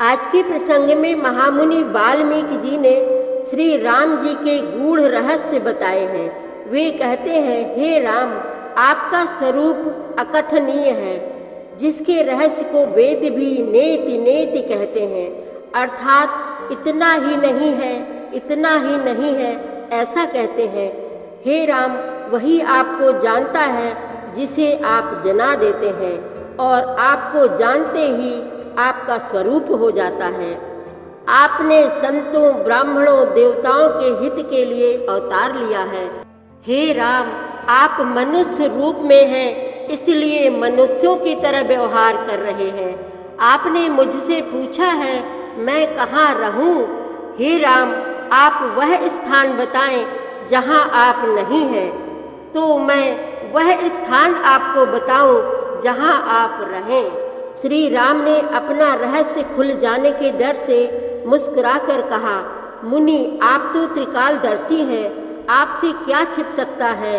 आज के प्रसंग में महामुनि वाल्मीकि जी ने श्री राम जी के गूढ़ रहस्य बताए हैं। वे कहते हैं, हे राम, आपका स्वरूप अकथनीय है, जिसके रहस्य को वेद भी नेति नेति कहते हैं। अर्थात इतना ही नहीं है, इतना ही नहीं है, ऐसा कहते हैं। हे राम, वही आपको जानता है जिसे आप जना देते हैं, और आपको जानते ही आपका स्वरूप हो जाता है। आपने संतों, ब्राह्मणों, देवताओं के हित के लिए अवतार लिया है। हे राम, आप मनुष्य रूप में हैं, इसलिए मनुष्यों की तरह व्यवहार कर रहे हैं। आपने मुझसे पूछा है मैं कहाँ रहूं। हे राम, आप वह स्थान बताएं जहाँ आप नहीं हैं, तो मैं वह स्थान आपको बताऊं जहाँ आप रहें। श्री राम ने अपना रहस्य खुल जाने के डर से मुस्कुराकर कहा, मुनि, आप तो त्रिकालदर्शी हैं, आपसे क्या छिप सकता है।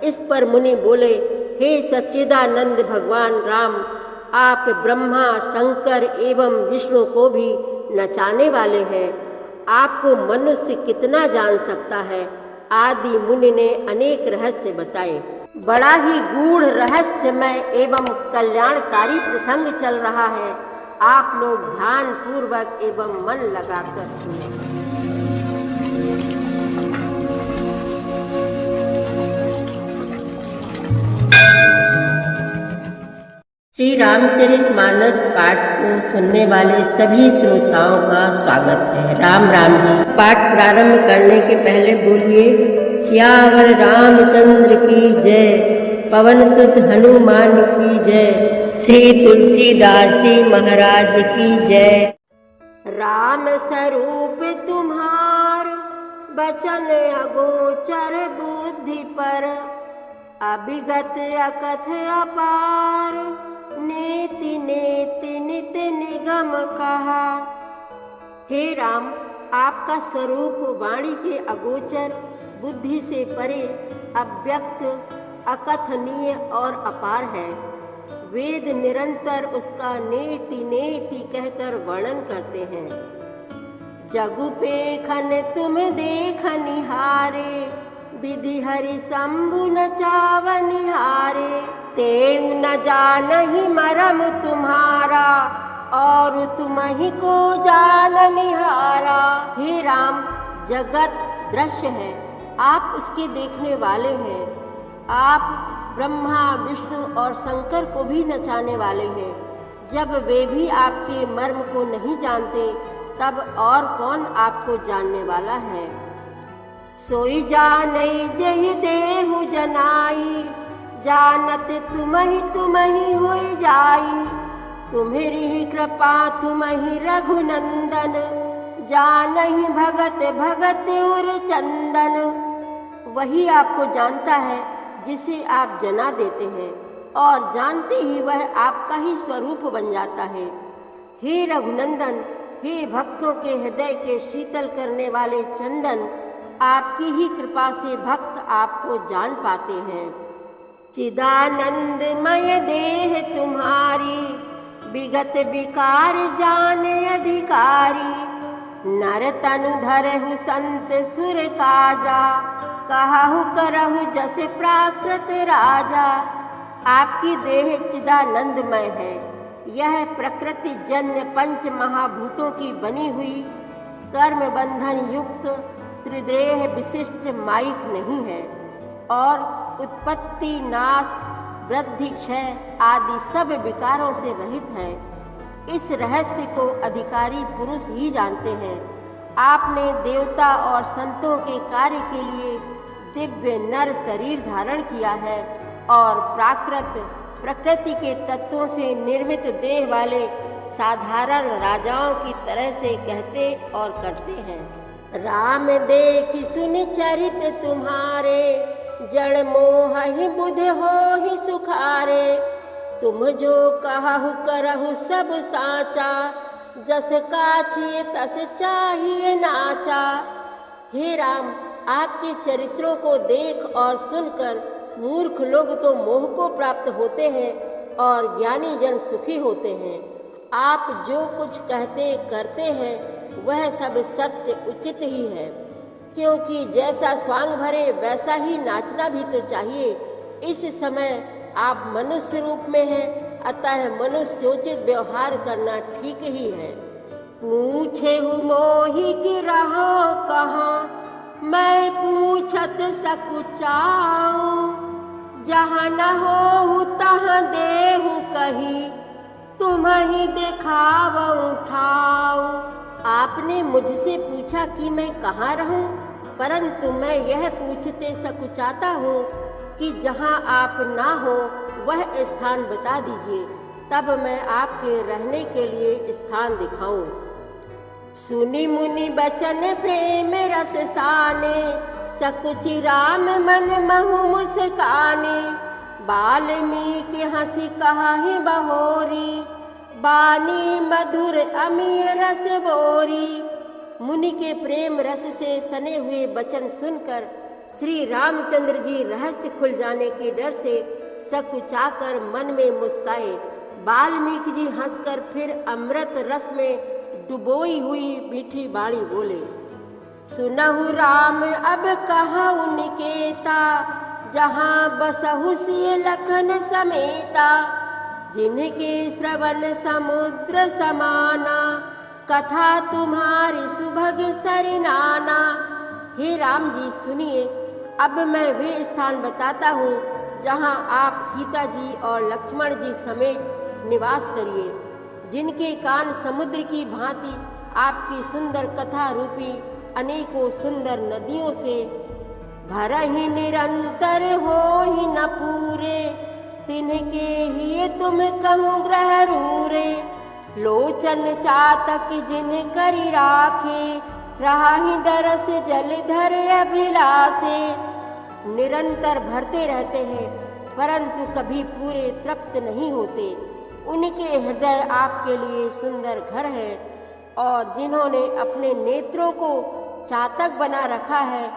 इस पर मुनि बोले, हे सच्चिदानंद भगवान राम, आप ब्रह्मा, शंकर एवं विष्णु को भी नचाने वाले हैं। आपको मनुष्य कितना जान सकता है। आदि मुनि ने अनेक रहस्य बताए। बड़ा ही गूढ़ रहस्यमय एवं कल्याणकारी प्रसंग चल रहा है। आप लोग ध्यान पूर्वक एवं मन लगाकर सुने। श्री रामचरितमानस पाठ को सुनने वाले सभी श्रोताओं का स्वागत है। राम राम जी। पाठ प्रारंभ करने के पहले बोलिए, सियावर रामचंद्र की जय, पवन सुत हनुमान की जय, श्री तुलसीदास जी महाराज की जय। राम स्वरूप तुम्हार, बचन अगोचर बुद्धि पर, अभिगत अकथ अपार, नेति नेति नित निगम कहा। हे राम, आपका स्वरूप वाणी के अगोचर, बुद्धि से परे, अव्यक्त, अकथनीय और अपार है। वेद निरंतर उसका नेति नेति कहकर वर्णन करते हैं। जगु पेखन तुम देख निहारे, विधि हरि शंभु नचाव निहारे, तेउ न जानहि मरम तुम्हारा, और तुम्हि को जान निहारा। हे राम, जगत दृश्य है, आप उसके देखने वाले हैं। आप ब्रह्मा, विष्णु और शंकर को भी नचाने वाले हैं। जब वे भी आपके मर्म को नहीं जानते, तब और कौन आपको जानने वाला है। सोई जानई जहि देहु जनाई, जानत तुम्हि होई जाई, तुम्हेरी ही कृपा तुम्हि रघुनंदन, जानहि भगत भगत उर चंदन। वही आपको जानता है जिसे आप जना देते हैं, और जानते ही वह आपका ही स्वरूप बन जाता है। हे रघुनंदन, हे भक्तों के हृदय के शीतल करने वाले चंदन, आपकी ही कृपा से भक्त आपको जान पाते हैं। चिदानंदमय देह तुम्हारी, विगत विकार जाने अधिकारी, नर तनु धरहु संत सुर काजा, कहु करहु जस प्राकृत राजा। आपकी देह चिदानंदमय है। यह प्रकृति जन्य पंच महाभूतों की बनी हुई, कर्म बंधन युक्त, त्रिदेह विशिष्ट माइक नहीं है, और उत्पत्ति, नाश, वृद्धि, क्षय आदि सब विकारों से रहित है। इस रहस्य को अधिकारी पुरुष ही जानते हैं। आपने देवता और संतों के कार्य के लिए दिव्य नर शरीर धारण किया है, और प्राकृत प्रकृति के तत्वों से निर्मित देह वाले साधारण राजाओं की तरह से कहते और करते हैं। राम देखि सुनि चरित तुम्हारे, जड़ मोह ही बुध हो ही सुखारे, तुम जो कहु करहु सब साचा, जस काछिए तस चाहिए नाचा। हे राम, आपके चरित्रों को देख और सुनकर मूर्ख लोग तो मोह को प्राप्त होते हैं, और ज्ञानी जन सुखी होते हैं। आप जो कुछ कहते करते हैं वह सब सत्य उचित ही है, क्योंकि जैसा स्वांग भरे वैसा ही नाचना भी तो चाहिए। इस समय आप मनुष्य रूप में हैं, अतः मनुष्योचित व्यवहार करना ठीक ही है। पूछे हूँ मोहि कि रहो कहाँ, मैं पूछत सकुचाऊं। जहाँ न हो तहाँ देहु कही, तुम्हें दिखावऊं ठाऊं। आपने मुझसे पूछा कि मैं कहाँ रहूं, परंतु मैं यह पूछते सकुचाता हूँ कि जहाँ आप ना हो वह स्थान बता दीजिए, तब मैं आपके रहने के लिए स्थान दिखाऊं। सुनी मुनि बचन प्रेम रस साने, सकुचि राम मन महु मुस्काने। बाल्मीकि हंसी कहाहि बहोरी, बानी मधुर अमीय रस बोरी। मुनि के प्रेम रस से सने हुए वचन सुनकर श्री रामचंद्र जी रहस्य खुल जाने के डर से सकुचाकर मन में मुस्काए। वाल्मीकि जी हंसकर फिर अमृत रस में डुबोई हुई मीठी बाणी बोले। सुनहु राम अब कहऊँ निकेता, जहाँ बसहु सिय लखन समेता। जिनके श्रवण समुद्र समाना, कथा तुम्हारी सुभग सरनाना। हे राम जी सुनिए, अब मैं वे स्थान बताता हूँ जहाँ आप सीता जी और लक्ष्मण जी समेत निवास करिए। जिनके कान समुद्र की भांति आपकी सुंदर कथा रूपी अनेकों सुंदर नदियों से भरहि निरंतर होहि न पूरे। तिनके ही तुम कहूँ ग्रह रूरे। लोचन चातक जिन करि राखे, राहि दरस जलधर अभिलाषे। निरंतर भरते रहते हैं परंतु कभी पूरे तृप्त नहीं होते। उनके हृदय आपके लिए सुंदर घर है, और जिन्होंने अपने नेत्रों को चातक बना रखा है,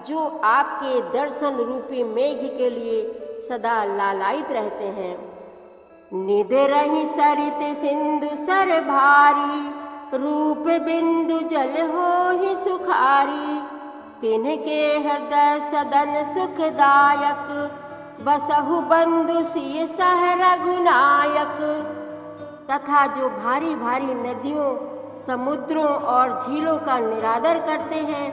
जो आपके दर्शन रूपी मेघ के लिए सदा लालायित रहते हैं। निध रही सरित सिंधु सर भारी, रूप बिंदु जल होहि सुखारी। तिनके हृदय सदन सुखदायक, बसहु बंधु सिय सह रघुनायक। तथा जो भारी भारी नदियों, समुद्रों और झीलों का निरादर करते हैं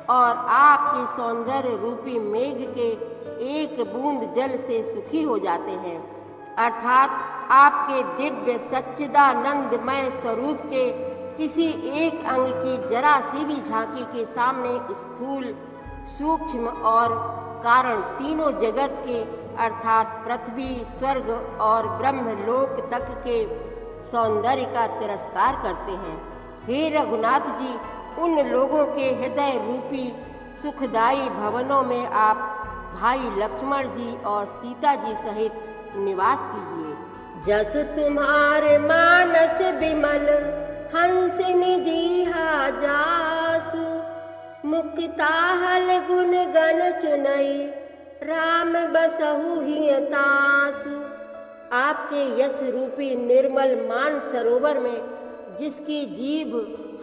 और आपके सौंदर्य रूपी मेघ के एक बूंद जल से सुखी हो जाते हैं, अर्थात आपके दिव्य सच्चिदानंदमय स्वरूप के किसी एक अंग की जरा सी भी झांकी के सामने स्थूल, सूक्ष्म और कारण तीनों जगत के अर्थात पृथ्वी, स्वर्ग और ब्रह्मलोक तक के सौंदर्य का तिरस्कार करते हैं। हे रघुनाथ जी, उन लोगों के हृदय रूपी सुखदायी भवनों में आप भाई लक्ष्मण जी और सीता जी सहित निवास कीजिए। जसु तुम्हारे मानस बिमल, हंसिनी जीहा जासु। मुक्ताहल गुण गण चुनई, राम बसहु हियतासु। आपके यश रूपी निर्मल मान सरोवर में जिसकी जीभ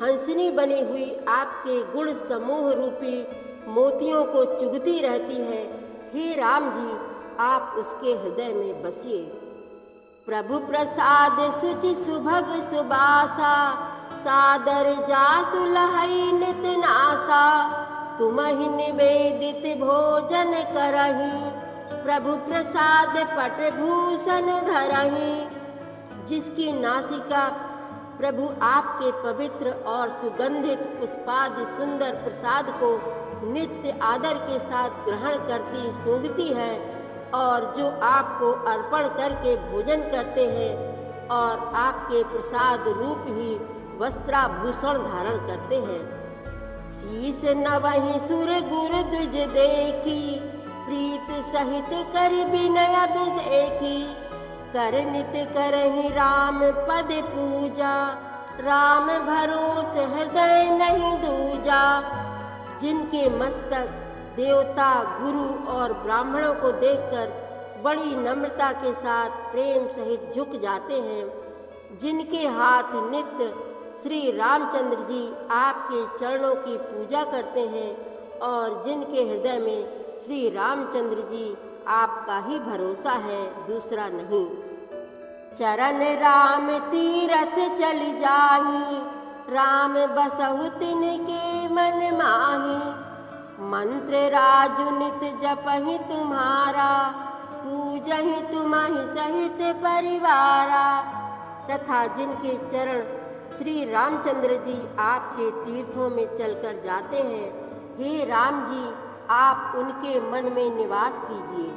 हंसनी बनी हुई आपके गुण समूह रूपी मोतियों को चुगती रहती है, हे राम जी आप उसके हृदय में बसिए। प्रभु प्रसाद सुचि सुभग सुबासा, सादर जासु लहई नित नासा। तुमहि निवेदित भोजन करही, प्रभु प्रसाद पट भूषण धरही। जिसकी नासिका प्रभु आपके पवित्र और सुगंधित पुष्पादि सुंदर प्रसाद को नित्य आदर के साथ ग्रहण करती सूंघती है, और जो आपको अर्पण करके भोजन करते हैं और आपके प्रसाद रूप ही वस्त्राभूषण धारण करते हैं। शीस नवहि सुर गुर द्विज देखी, प्रीत सहित कर विनय अभिषेकी। कर नित करहि राम पद पूजा, राम भरोसे हृदय नहीं दूजा। जिनके मस्तक देवता, गुरु और ब्राह्मणों को देखकर बड़ी नम्रता के साथ प्रेम सहित झुक जाते हैं, जिनके हाथ नित्य श्री रामचंद्र जी आपके चरणों की पूजा करते हैं और जिनके हृदय में श्री रामचंद्र जी आपका ही भरोसा है, दूसरा नहीं। चरण राम तीरथ चल जाही, राम बसहु तिनके मन माही। मंत्र राजु नित जपहि तुम्हारा, पूजहि तुम्हि सहित परिवारा। तथा जिनके चरण श्री रामचंद्र जी आपके तीर्थों में चलकर जाते हैं, हे राम जी आप उनके मन में निवास कीजिए।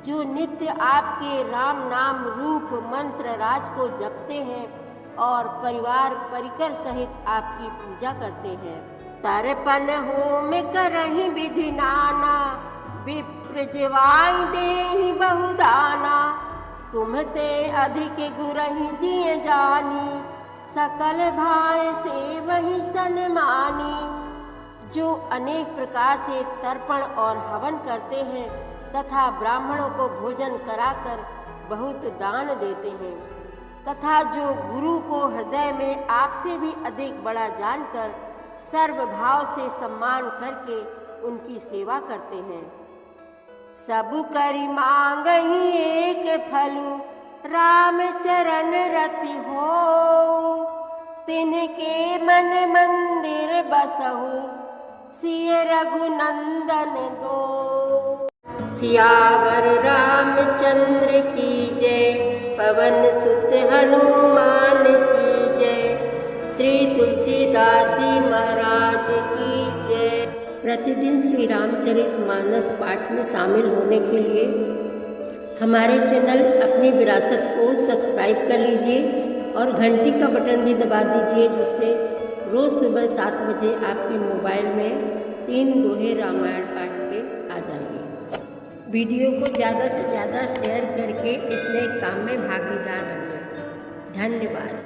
जो नित्य आपके राम नाम रूप मंत्र राज को जपते हैं और परिवार परिकर सहित आपकी पूजा करते हैं। तर्पण होम करहि विधि नाना, विप्र जिवाई देहि बहुदाना। तुम्हते अधिक गुरहि जिय जानी, सकल भाय से वही सन्मानी। जो अनेक प्रकार से तर्पण और हवन करते हैं तथा ब्राह्मणों को भोजन कराकर बहुत दान देते हैं, तथा जो गुरु को हृदय में आपसे भी अधिक बड़ा जानकर सर्वभाव से सम्मान करके उनकी सेवा करते हैं। सब करि मांगहि एक फलु, राम चरण रति हो। तिनके मन मंदिर बसहु, सिय रघुनंदन दो। सियावर रामचंद्र की जय, पवन सुत हनुमान की जय। श्री तुलसीदास जी महाराज की जय। प्रतिदिन श्री रामचरितमानस पाठ में शामिल होने के लिए हमारे चैनल अपनी विरासत को सब्सक्राइब कर लीजिए और घंटी का बटन भी दबा दीजिए, जिससे रोज़ सुबह 7 बजे आपके मोबाइल में 3 दोहे रामायण पाठ के आ जाएंगे। वीडियो को ज़्यादा से ज़्यादा शेयर करके इस नए काम में भागीदार बनिए। धन्यवाद।